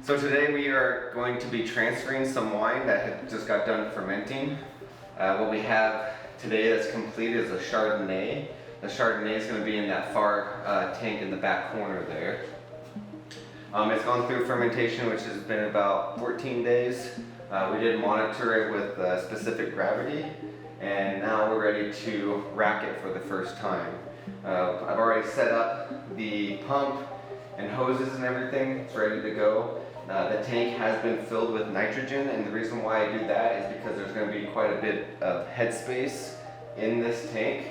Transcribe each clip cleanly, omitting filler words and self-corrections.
So today we are going to be transferring some wine that had just got done fermenting. What we have today that's complete is a Chardonnay. The Chardonnay is going to be in that far tank in the back corner there. It's gone through fermentation, which has been about 14 days. We did monitor it with specific gravity, and now we're ready to rack it for the first time. I've already set up the pump and hoses and everything. It's ready to go. The tank has been filled with nitrogen, and the reason why I do that is because there's going to be quite a bit of headspace in this tank,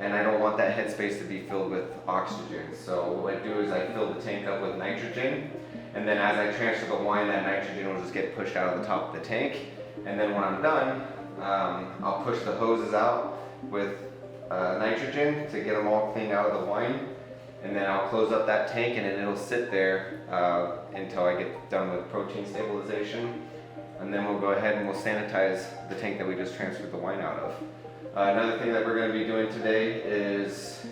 and I don't want that headspace to be filled with oxygen. So what I do is I fill the tank up with nitrogen, and then as I transfer the wine, that nitrogen will just get pushed out of the top of the tank. And then when I'm done, I'll push the hoses out with nitrogen to get them all cleaned out of the wine. And then I'll close up that tank, and then it'll sit there until I get done with protein stabilization. And then we'll go ahead and we'll sanitize the tank that we just transferred the wine out of. Another thing that we're going to be doing today is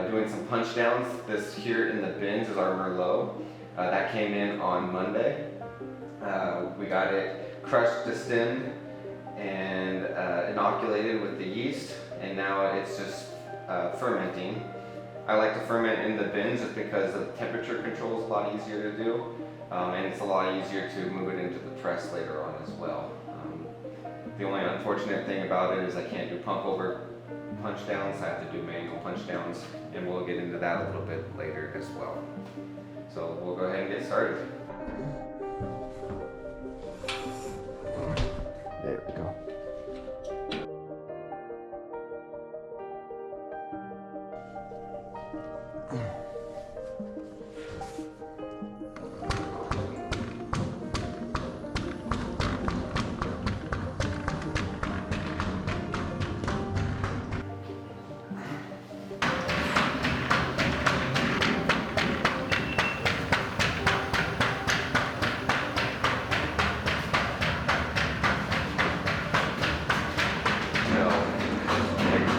doing some punch downs. This here in the bins is our Merlot. That came in on Monday. We got it crushed, distilled, and inoculated with the yeast, and now it's just fermenting. I like to ferment in the bins just because the temperature control is a lot easier to do, and it's a lot easier to move it into the press later on as well. The only unfortunate thing about it is I can't do pump over punch downs. I have to do manual punch downs, and we'll get into that a little bit later as well. So we'll go ahead and get started. There we go.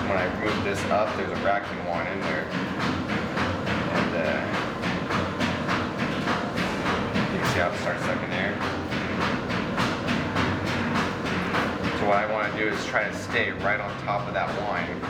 When I remove this up, there's a racking one in there, and you can see how it starts sucking air. So what I want to do is try to stay right on top of that wine.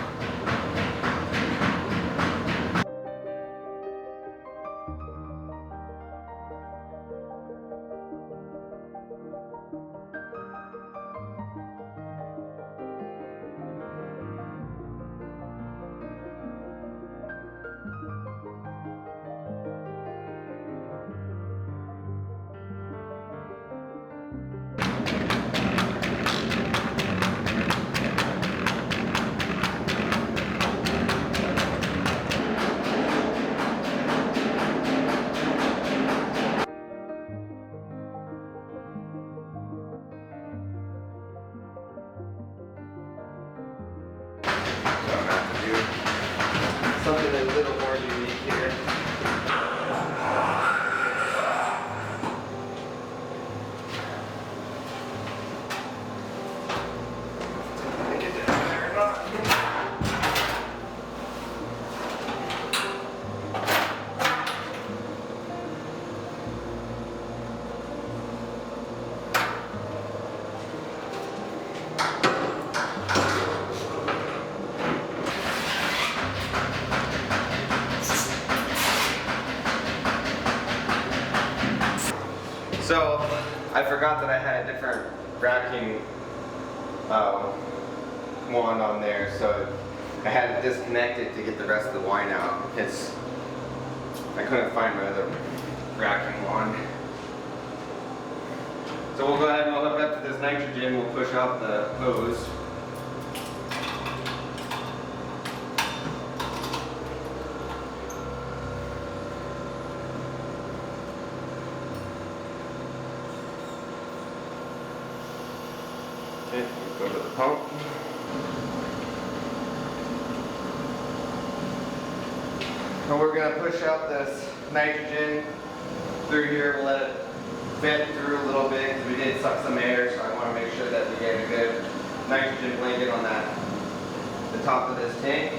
Something a little more unique here. Get that there or not. So I forgot that I had a different racking wand on there, so I had to disconnect it to get the rest of the wine out because I couldn't find my other racking wand. So we'll go ahead and we'll hook up to this nitrogen. We'll push out the hose. Okay, go to the pump. And we're going to push out this nitrogen through here. We'll let it vent through a little bit because we did suck some air, so I want to make sure that we get a good nitrogen blanket on the top of this tank.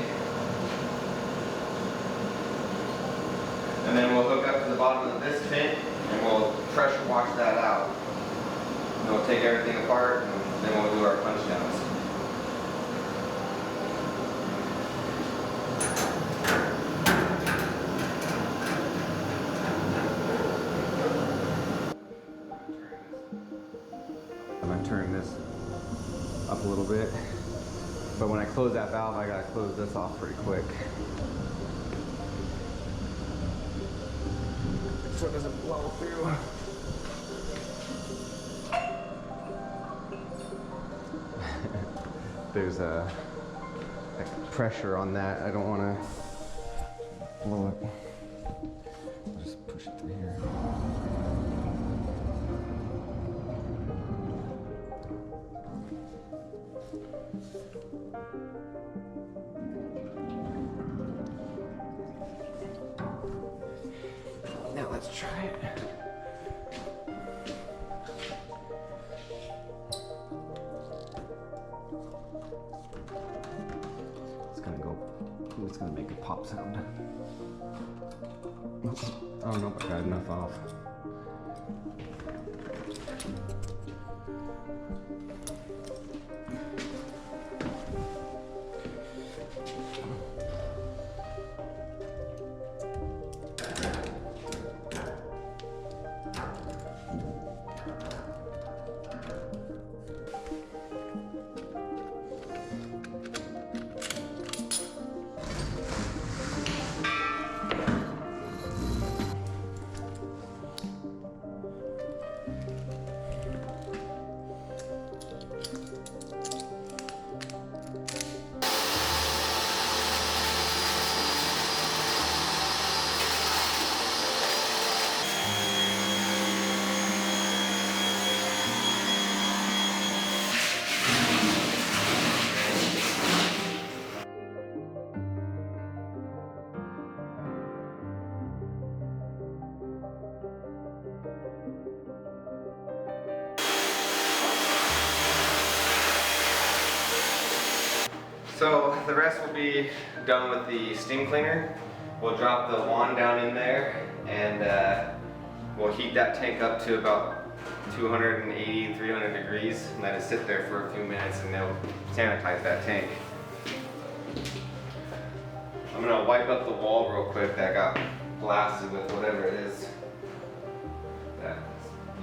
And then we'll hook up to the bottom of this tank. and we'll pressure wash that out. And we'll take everything apart, and then we'll do our punch downs. I'm gonna turn this up a little bit, but when I close that valve, I gotta close this off pretty quick so it doesn't blow through. There's a pressure on that. I don't want to blow it. I'll just push it through here. Now let's try it. It's gonna go, it's gonna make a pop sound. I don't know if I got enough off. So the rest will be done with the steam cleaner. We'll drop the wand down in there, and we'll heat that tank up to about 280, 300 degrees, and let it sit there for a few minutes, and they'll sanitize that tank. I'm gonna wipe up the wall real quick that got blasted with whatever it is that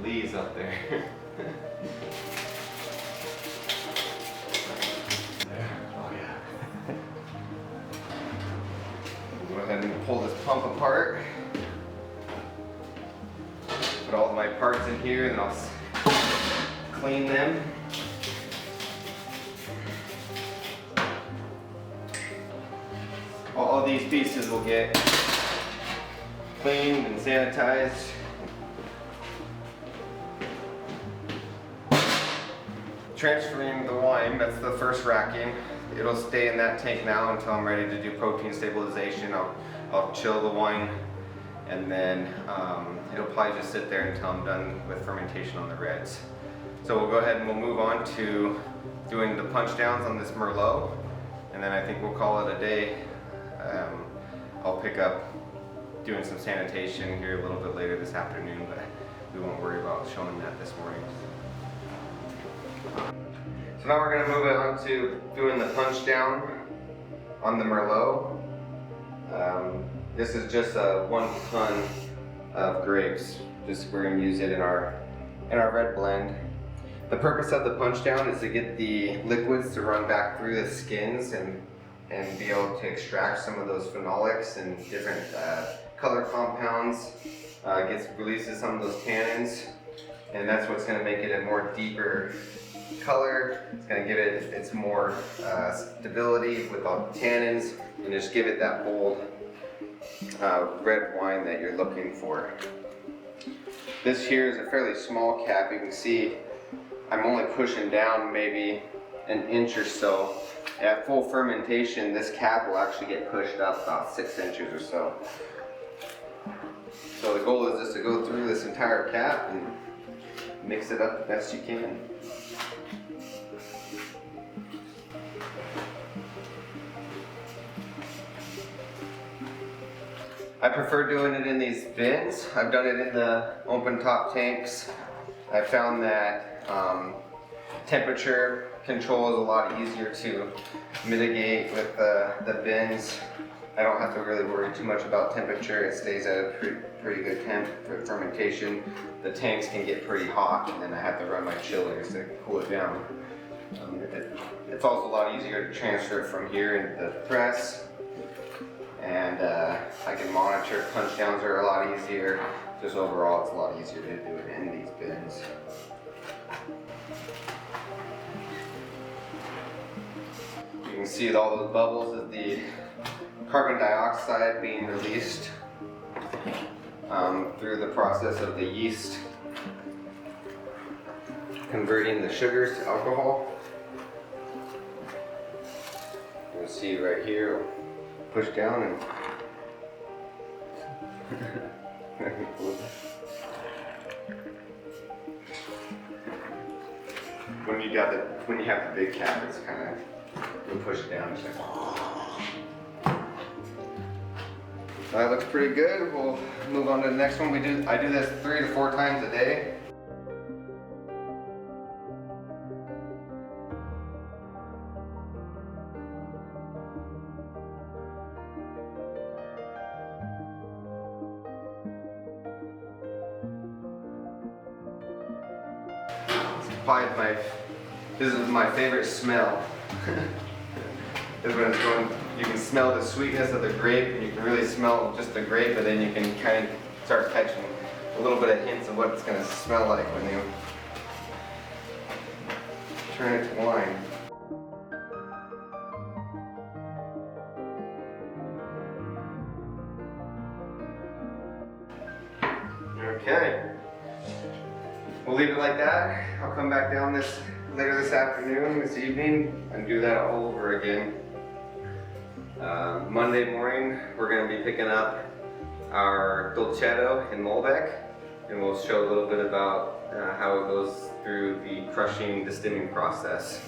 leaves up there. Go ahead and pull this pump apart. Put all of my parts in here, and I'll clean them. All of these pieces will get cleaned and sanitized. Transferring the wine, that's the first racking. It'll stay in that tank now until I'm ready to do protein stabilization. I'll chill the wine, and then it'll probably just sit there until I'm done with fermentation on the reds. So we'll go ahead and we'll move on to doing the punch downs on this Merlot, and then I think we'll call it a day. I'll pick up doing some sanitation here a little bit later this afternoon, but we won't worry about showing that this morning. So now we're going to move on to doing the punch down on the Merlot. This is just a 1 ton of grapes. We're going to use it in our red blend. The purpose of the punch down is to get the liquids to run back through the skins and be able to extract some of those phenolics and different color compounds. Releases some of those tannins, and that's what's going to make it a more deeper color. It's going to give it its more stability with all the tannins, and just give it that bold red wine that you're looking for. This here is a fairly small cap. You can see I'm only pushing down maybe an inch or so. At full fermentation, this cap will actually get pushed up about 6 inches or so. So the goal is just to go through this entire cap and mix it up the best you can. I prefer doing it in these bins. I've done it in the open top tanks. I found that temperature control is a lot easier to mitigate with the bins. I don't have to really worry too much about temperature. It stays at a pretty good temp for fermentation. The tanks can get pretty hot, and then I have to run my chillers to cool it down. It's also a lot easier to transfer it from here into the press, and I can monitor. Punch downs are a lot easier. Just overall, it's a lot easier to do it in these bins. You can see all those bubbles of the carbon dioxide being released through the process of the yeast converting the sugars to alcohol. You can see right here, push down and when you have the big cap, it's kind of, you push it down. It's like, that looks pretty good. We'll move on to the next one. I do this 3 to 4 times a day. This is my favorite smell. Is when it's going, you can smell the sweetness of the grape, and you can really smell just the grape, but then you can kind of start catching a little bit of hints of what it's going to smell like when you turn it to wine. Okay. We'll leave it like that. I'll come back down later this afternoon, this evening, and do that all over again. Monday morning, we're going to be picking up our Dolcetto in Malbec, and we'll show a little bit about how it goes through the crushing, distimming process.